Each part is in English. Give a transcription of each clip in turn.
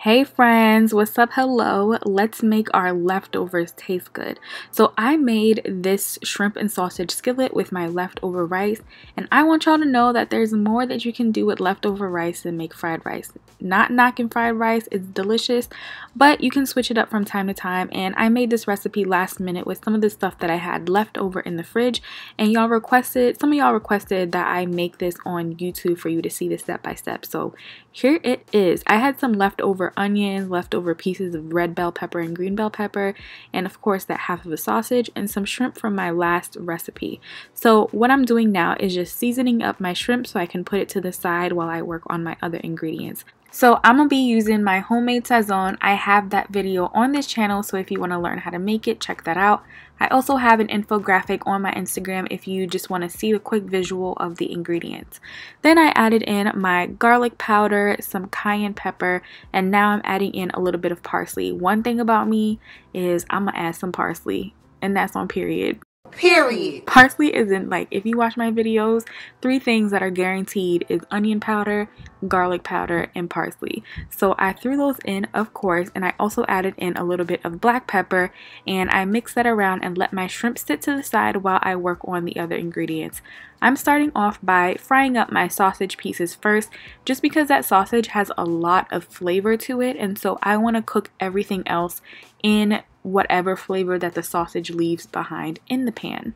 Hey friends, what's up? Hello. Let's make our leftovers taste good. So I made this shrimp and sausage skillet with my leftover rice, and I want y'all to know that there's more that you can do with leftover rice than make fried rice. Not knocking fried rice, it's delicious, but you can switch it up from time to time. And I made this recipe last minute with some of the stuff that I had left over in the fridge, and some of y'all requested that I make this on YouTube for you to see this step by step. So here it is. I had some leftover onions, leftover pieces of red bell pepper and green bell pepper, and of course that half of a sausage and some shrimp from my last recipe. So what I'm doing now is just seasoning up my shrimp so I can put it to the side while I work on my other ingredients. So I'm going to be using my homemade sazon. I have that video on this channel, so if you want to learn how to make it, check that out. I also have an infographic on my Instagram if you just want to see the quick visual of the ingredients. Then I added in my garlic powder, some cayenne pepper, and now I'm adding in a little bit of parsley. One thing about me is I'm going to add some parsley, and that's on period. Parsley isn't, like, if you watch my videos, 3 things that are guaranteed is onion powder, garlic powder, and parsley. So I threw those in, of course, and I also added in a little bit of black pepper, and I mixed that around and let my shrimp sit to the side while I work on the other ingredients. I'm starting off by frying up my sausage pieces first, just because that sausage has a lot of flavor to it, and so I want to cook everything else in whatever flavor that the sausage leaves behind in the pan.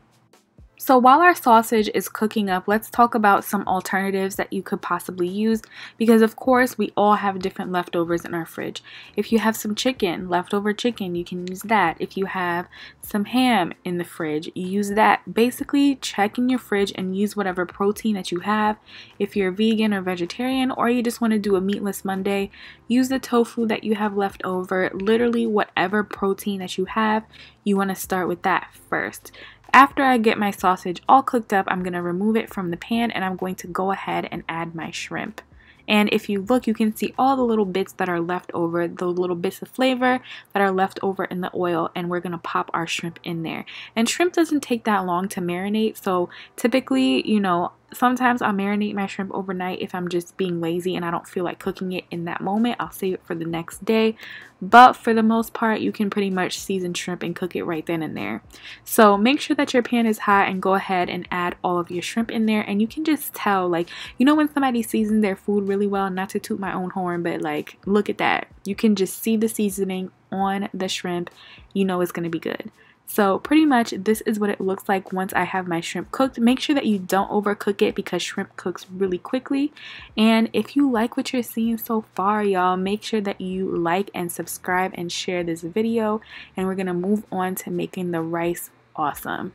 So while our sausage is cooking up, let's talk about some alternatives that you could possibly use, because of course we all have different leftovers in our fridge. If you have some chicken, leftover chicken, you can use that. If you have some ham in the fridge, use that. Basically, check in your fridge and use whatever protein that you have. If you're vegan or vegetarian, or you just want to do a meatless Monday, use the tofu that you have left over. Literally whatever protein that you have, you want to start with that first. After I get my sausage all cooked up, I'm going to remove it from the pan and I'm going to go ahead and add my shrimp. And if you look, you can see all the little bits that are left over, the little bits of flavor that are left over in the oil, and we're going to pop our shrimp in there. And shrimp doesn't take that long to marinate, so typically, sometimes I'll marinate my shrimp overnight if I'm just being lazy and I don't feel like cooking it in that moment. I'll save it for the next day. But for the most part, you can pretty much season shrimp and cook it right then and there. So make sure that your pan is hot and go ahead and add all of your shrimp in there. And you can just tell, when somebody seasons their food really well, not to toot my own horn, but look at that. You can just see the seasoning on the shrimp. You know it's going to be good. So pretty much this is what it looks like once I have my shrimp cooked. Make sure that you don't overcook it because shrimp cooks really quickly. And if you like what you're seeing so far, y'all, make sure that you like and subscribe and share this video. And we're going to move on to making the rice awesome.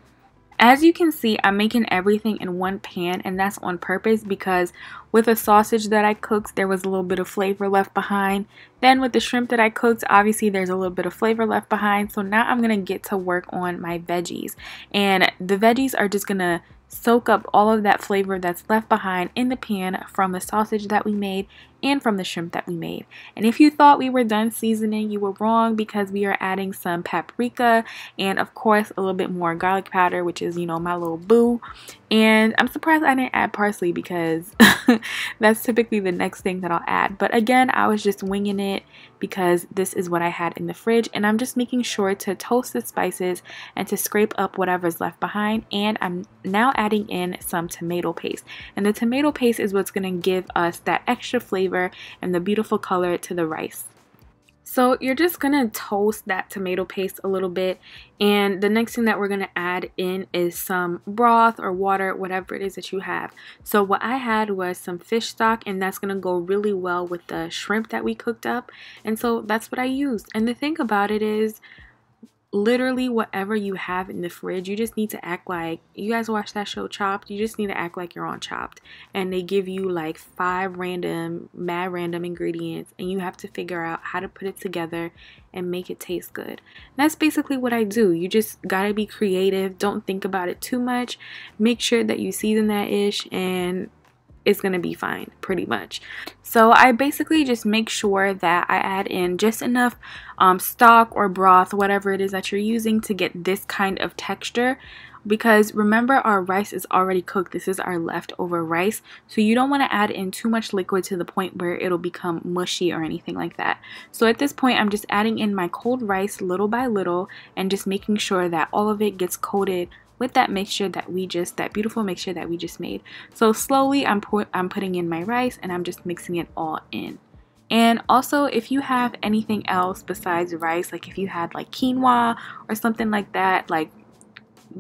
As you can see, I'm making everything in one pan, and that's on purpose because with the sausage that I cooked, there was a little bit of flavor left behind. Then with the shrimp that I cooked, obviously there's a little bit of flavor left behind. So now I'm going to get to work on my veggies. And the veggies are just going to soak up all of that flavor that's left behind in the pan from the sausage that we made and from the shrimp that we made. And if you thought we were done seasoning, you were wrong, because we are adding some paprika and of course a little bit more garlic powder, which is, my little boo. And I'm surprised I didn't add parsley because that's typically the next thing that I'll add. But again, I was just winging it because this is what I had in the fridge, and I'm just making sure to toast the spices and to scrape up whatever's left behind. And I'm now adding in some tomato paste, and the tomato paste is what's going to give us that extra flavor and the beautiful color to the rice. So you're just going to toast that tomato paste a little bit, and the next thing that we're going to add in is some broth or water, whatever it is that you have. So what I had was some fish stock, and that's going to go really well with the shrimp that we cooked up, and so that's what I used. And the thing about it is, literally whatever you have in the fridge, you just need to act like, you guys watch that show Chopped, you just need to act like you're on Chopped, and they give you 5 random ingredients, and you have to figure out how to put it together and make it taste good. And that's basically what I do. You just gotta be creative, don't think about it too much, make sure that you season that ish, and it's gonna be fine, pretty much. So I basically just make sure that I add in just enough stock or broth, whatever it is that you're using, to get this kind of texture because remember, our rice is already cooked. This is our leftover rice, so you don't want to add in too much liquid to the point where it'll become mushy or anything like that. So at this point, I'm just adding in my cold rice little by little and just making sure that all of it gets coated with that mixture that beautiful mixture that we just made. So slowly I'm putting in my rice and I'm just mixing it all in. And also, if you have anything else besides rice, like if you had like quinoa or something like that, like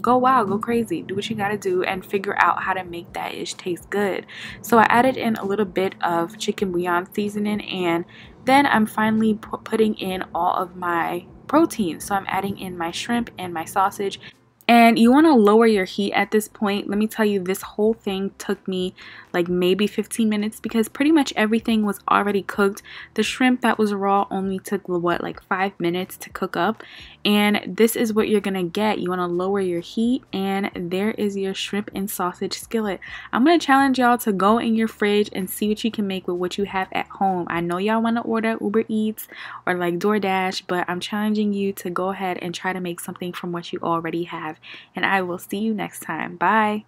go wild, go crazy, do what you gotta do and figure out how to make that dish taste good. So I added in a little bit of chicken bouillon seasoning, and then I'm finally putting in all of my protein. So I'm adding in my shrimp and my sausage. And you want to lower your heat at this point. Let me tell you, this whole thing took me like maybe 15 minutes because pretty much everything was already cooked. The shrimp that was raw only took what, like 5 minutes to cook up. And this is what you're gonna get. You want to lower your heat, and there is your shrimp and sausage skillet. I'm gonna challenge y'all to go in your fridge and see what you can make with what you have at home. I know y'all want to order Uber Eats or like DoorDash, but I'm challenging you to go ahead and try to make something from what you already have. And I will see you next time. Bye.